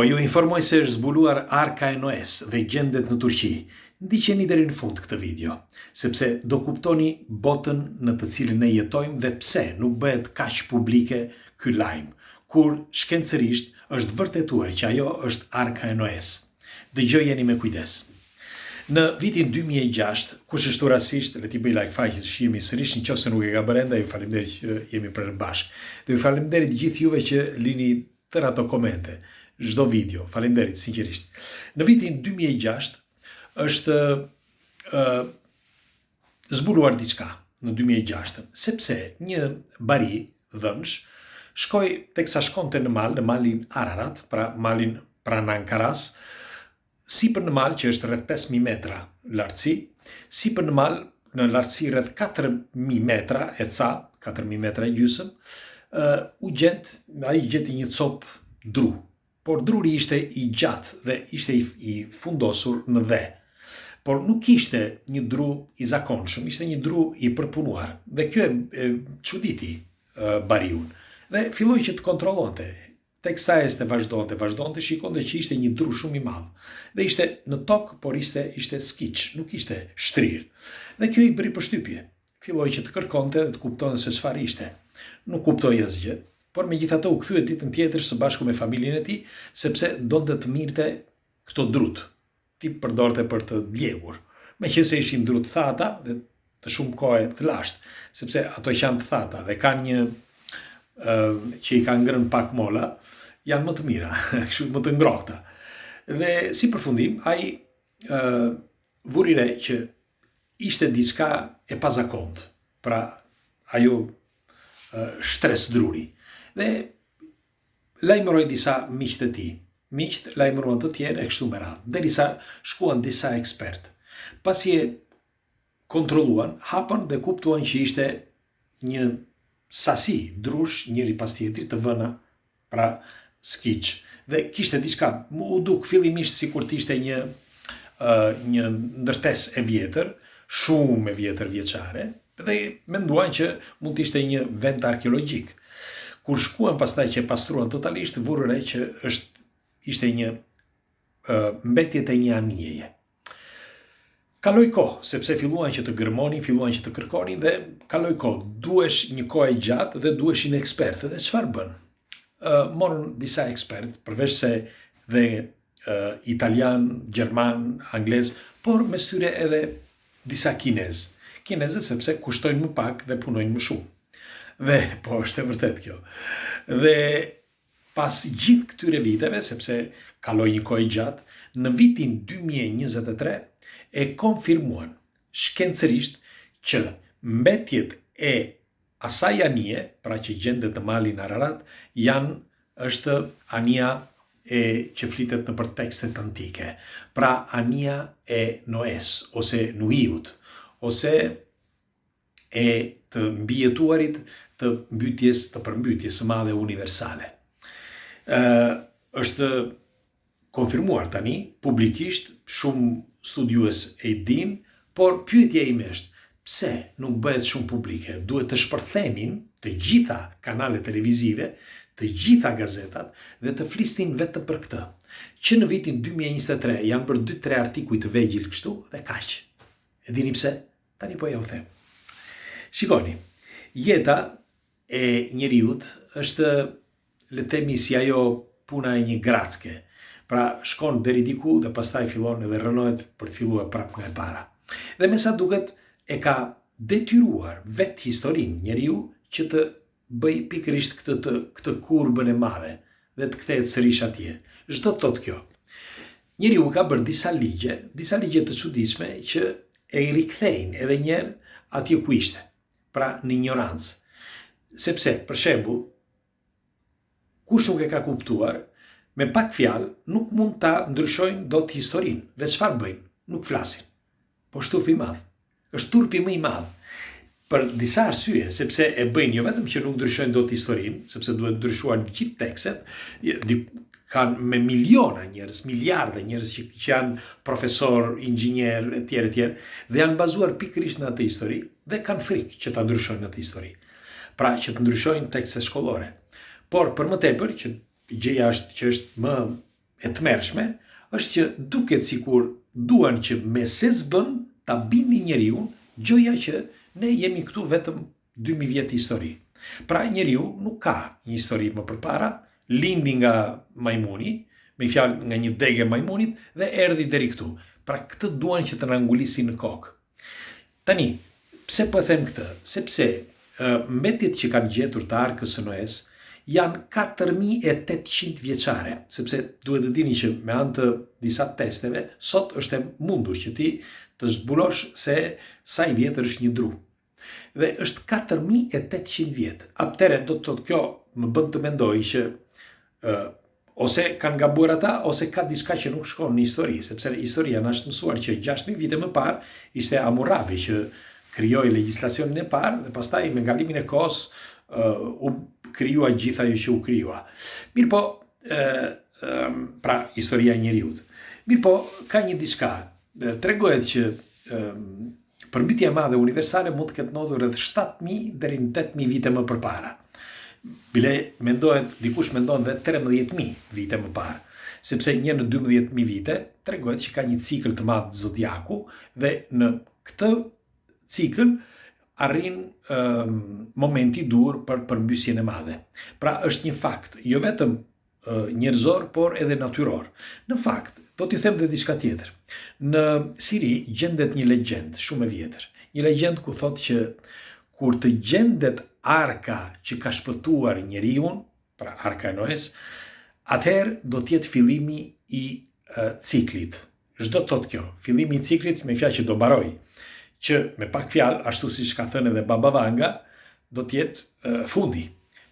Ju informoj se është zbuluar Arka e Noes dhe gjendet në Turqi. Ndiqeni deri në fund këtë video, sepse do kuptoni botën në të cilën ne jetojmë dhe pse nuk bëhet kaq publike ky lajm, kur shkencërisht është vërtetuar që ajo është Arka e Noes. Dëgjojeni me kujdes. Në vitin 2006, kush është rastisht, le t'i bëj like faqes që jemi sërish, nëse nuk e ka bërë enda, ju faleminderit që jemi prerë bashkë. Dhe ju faleminderit gjithë juve që lini tërë ato komente, çdo video. Faleminderit sinqerisht. Në vitin 2006 është zbuluar diçka në 2006, sepse një bari dhënsh shkoi teksa shkonte në malin Ararat, pra malin pranë Ankaras, sipër në mal që është rreth 5000 metra lartësi, sipër në mal në lartësi rreth 4000 metra e ca, 4000 metra e gjysmë, ai gjeti një copë dru. Por druri ishte i gjatë dhe ishte i fundosur në dhe. Por nuk ishte një dru i zakonshëm, ishte një dru i përpunuar. Dhe kjo e çuditi bariun. Dhe filloi që të kontrollonte. Teksa vazhdonte, shikonte që ishte një dru shumë i madh. Dhe ishte në tokë, por ishte skiç, nuk ishte shtrirë. Dhe kjo i bëri përshtypje. Filloi që të kërkonte dhe të kuptonte se çfarë ishte. Nuk kuptoi asgjë. Por megjithatë u kthye ditën tjetër së bashku me familjen e tij, sepse donte të mirte këto drut. Ti përdorte për të djegur. Meqense ishin drut thata dhe të shumë kohe të lashtë, sepse ato që janë të thata dhe kanë një që i kanë ngrënë pak mola, janë më të mira, kështu më të ngrohta. Dhe si përfundim, ai vuri re që ishte diçka e pazakontë. Pra ajo shtres druri. Dhe lajmëroi disa miqtë të tij. Miqt lajmëruan të tjerë e kështu me radhë, derisa shkuan disa ekspertë. Pasi e kontrolluan, hapën dhe kuptuan që ishte një sasi drush njëri pas tjetrit të vëna, pra skiç. Dhe kishte diçka, u duk fillimisht sikur të ishte një ndërtesë e vjetër, shumë e vjetër vjeçare, dhe menduan që mund të ishte një vend arkeologjik. Kur shkuan pastaj që pastruan totalisht, vurën re që ishte një mbetje e një anijeje. Kaloi kohë, sepse filluan që të gërmonin, filluan që të kërkonin dhe kaloi kohë. Duhesh një kohë e gjatë dhe duheshin ekspertë. Dhe çfarë bën? Morën disa ekspertë, përveç se dhe italian, gjerman, anglez, por mes tyre edhe disa kinez. Kinezë sepse kushtojnë më pak dhe punojnë më shumë. Dhe, po, është e vërtet kjo. Dhe pas gjithë këtyre viteve, sepse kaloi një kohë gjatë, në vitin 2023 e konfirmuan shkencërisht që mbetjet e asaj anije, pra që gjendet në malin Ararat, është anija që flitet në për tekstet antike. Pra anija e Noes, ose Nuiut, ose e të mbijetuarit të përmbytjes së madhe universale. Është konfirmuar tani, publikisht, shumë studiues e din, por pyetja ime është, pse nuk bëhet shumë publike? Duhet të shpërthenin të gjitha kanalet televizive, të gjitha gazetat dhe të flisnin vetëm për këtë. Që në vitin 2023 janë bërë 2-3 artikuj të vegjël kështu dhe kaq. E dini pse? Tani po ja u them. Shikoni, jeta e njeriut është, le të themi, si ajo puna e një gracke. Pra shkon deri diku dhe pastaj fillon edhe rënohet për të filluar prapë nga e para. Dhe me sa duket e ka detyruar vetë historinë njeriu që të bëj pikërisht këtë kurbën e madhe dhe të kthehet sërish atje. Çdo të thotë kjo. Njeriu ka bërë disa ligje të çuditshme që e rikthejnë edhe një herë atje ku ishte. Pra në ignorancë. Sepse, për shembull, kush nuk e ka kuptuar, me pak fjalë nuk mund ta ndryshojnë dot historinë. Dhe çfarë bëjnë? Nuk flasin. Po është turpi i madh. Është turpi më i madh. Për disa arsye, sepse e bëjnë jo vetëm që nuk ndryshojnë dot historinë, sepse duhet ndryshuar gjithë tekstet, kanë me miliona njerëz, miliarde njerëz që janë profesor, inxhinier, etj, dhe janë bazuar pikërisht në atë histori dhe kanë frikë që ta ndryshojnë atë histori. Pra që të ndryshojnë tekstet shkollore. Por për më tepër, që gjëja që është më e tmerrshme është që duket sikur duan që me se s'bën ta bindin njeriu gjoja që ne jemi këtu vetëm 2000 vjet histori. Pra njeriu nuk ka një histori më përpara, lindi nga majmuni, me fjalë nga një degë majmunit dhe erdhi deri këtu. Pra këtë duan që të na ngulisin në kokë. Tani, pse po e them këtë? Sepse mbetjet që kanë gjetur të arkës së Noes janë 4800 vjeçare, sepse duhet të dini që me anë të disa testeve, sot është e mundur që ti të zbulosh se sa i vjetër është një dru. Dhe është 4800 vjetë. Atëherë do të thotë kjo më bën të mendoj që ose kanë gabuar ata, ose ka diçka që nuk shkon në histori, sepse historia na është mësuar që 6000 vite më parë ishte Hammurabi që krijoi legjislacionin e parë dhe pastaj me ngalimin e kohës u krijua gjithë ajo që u krijua. Mirë po, pra historia e njeriut. Mirë po, ka një diçka. Tregohet që përmbajtja e madhe universale mund të ketë ndodhur rreth 7000 deri në 8000 vite më përpara. Bile dikush mendon dhe 13000 vite më parë, sepse një në 12000 vite tregohet që ka një cikël të madh zodiaku dhe në këtë cikël arrin momenti i dur për përmbysjen e madhe. Pra është një fakt, jo vetëm njerëzor, por edhe natyror. Në fakt, do t'i them dhe diçka tjetër. Në Siri gjendet një legjend shumë e vjetër. Një legjend ku thotë që kur të gjendet arka që ka shpëtuar njeriun, pra arka e Noes, atëherë do t'jetë fillimi i ciklit. Çdo të thotë kjo, fillimi i ciklit me fjalë që do mbaroj, që me pak fjalë, ashtu siç ka thënë edhe Baba Vanga, do t'jetë fundi.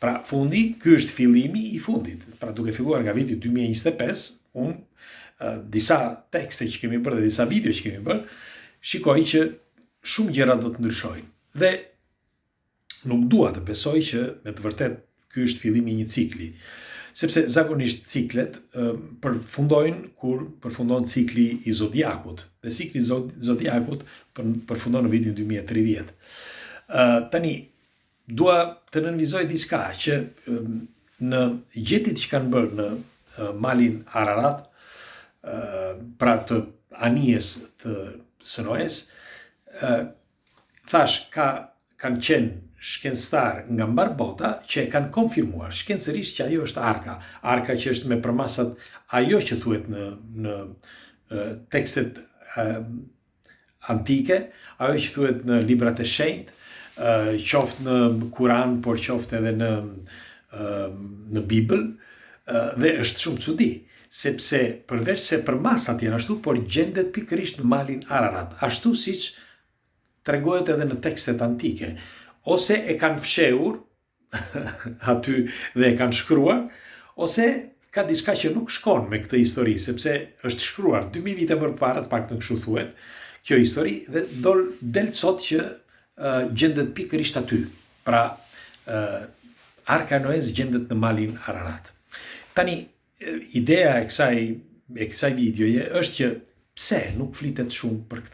Pra fundi, ky është fillimi i fundit. Pra duke filluar nga viti 2025, unë disa tekste që kemi bërë dhe disa video që kemi bërë, shikoj që shumë gjëra do të ndryshojnë. Dhe nuk dua të besoj që me të vërtet ky është fillimi i një cikli. Sepse zakonisht ciklet përfundojnë kur përfundon cikli i zodiakut. Dhe cikli i zodiakut përfundon në vitin 2030. Tani, dua të nënvizoj diçka që në gjetjet që kanë bërë në malin Ararat, pra të anijes të së Noes, thash kanë qenë shkencëtar nga mbar bota që e kanë konfirmuar shkencërisht që ajo është arka. Arka që është me përmasat ajo që thuhet në tekstet antike, ajo që thuhet në librat e shenjtë, qoftë në Kuran, por qoftë edhe në Bibël, dhe është shumë çudi, sepse përveç se përmasat janë ashtu, por gjendet pikërisht në malin Ararat, ashtu siç tregohet edhe në tekstet antike. Ose e kanë fshehur aty dhe e kanë shkruar, ose ka diçka që nuk shkon me këtë histori, sepse është shkruar 2000 vite më parë, të paktën kështu thuhet, kjo histori dhe del sot që gjendet pikërisht aty. Pra, arka e Noes gjendet në malin Ararat. Tani, ideja e kësaj videoje është që pse nuk flitet shumë për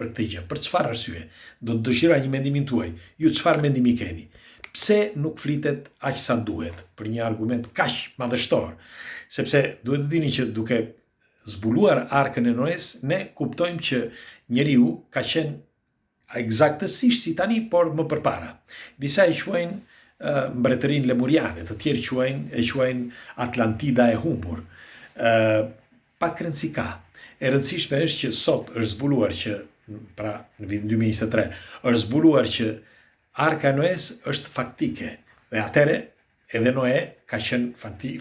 këtë gjë, për çfarë arsye? Do të dëshiroj një mendimin tuaj. Ju çfarë mendimi keni? Pse nuk flitet aq sa duhet për një argument kaq madhështor? Sepse duhet të dini që duke zbuluar arkën e Noes, ne kuptojmë që njeriu ka qenë eksaktësisht si tani, por më përpara. Disa e quajnë mbretërinë lemuriane, të tjerë e quajnë Atlantida e humbur. Pak rëndësi ka. E rëndësishme është që sot është zbuluar që, pra në vitin 2023, është zbuluar që arka e Noes është faktike. Dhe atëre edhe Noe ka qenë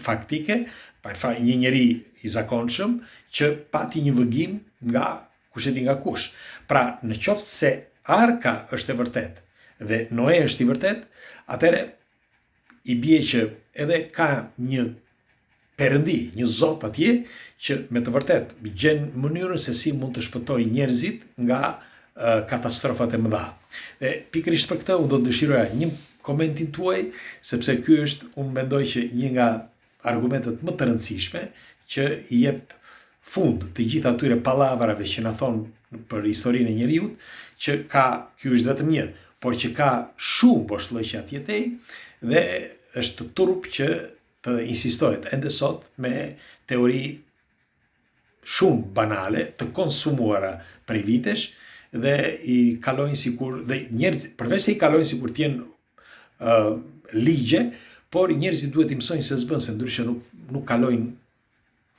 faktike, pa një njeri i zakonshëm që pati një vëgim nga kush e di nga kush. Pra në qoftë se arka është e vërtet dhe Noe është i vërtet, atëre i bie që edhe ka një perëndi, një zot atje, që me të vërtet gjen mënyrën se si mund të shpëtoj njerëzit nga katastrofat e mëdha. Dhe pikërisht për këtë unë do të dëshiroja një komentin tuaj, sepse ky është, unë mendoj që një nga argumentet më të rëndësishme që i jep fund të gjitha atyre pallavrave që na thonë për historinë e njeriut, që ky është vetëm një, por që ka shumë boshllëqe atjetej dhe është turp që të insistohet ende sot me teori shumë banale të konsumuara prej vitesh dhe i kalojnë sikur dhe njerëz përveç se i kalojnë sikur të jenë ligje, por njerëzit duhet i mësojnë se s'bën, se ndryshe nuk kalojnë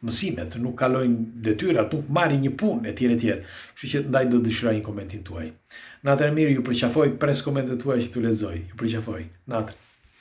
mësimet, nuk kalojnë detyrat, nuk marrin një punë etj etj. Kështu që ndaj do dëshiroj një komentin tuaj. Natën e mirë, ju përqafoj, pres komentet tuaja që tu lexoj. Ju përqafoj. Natën.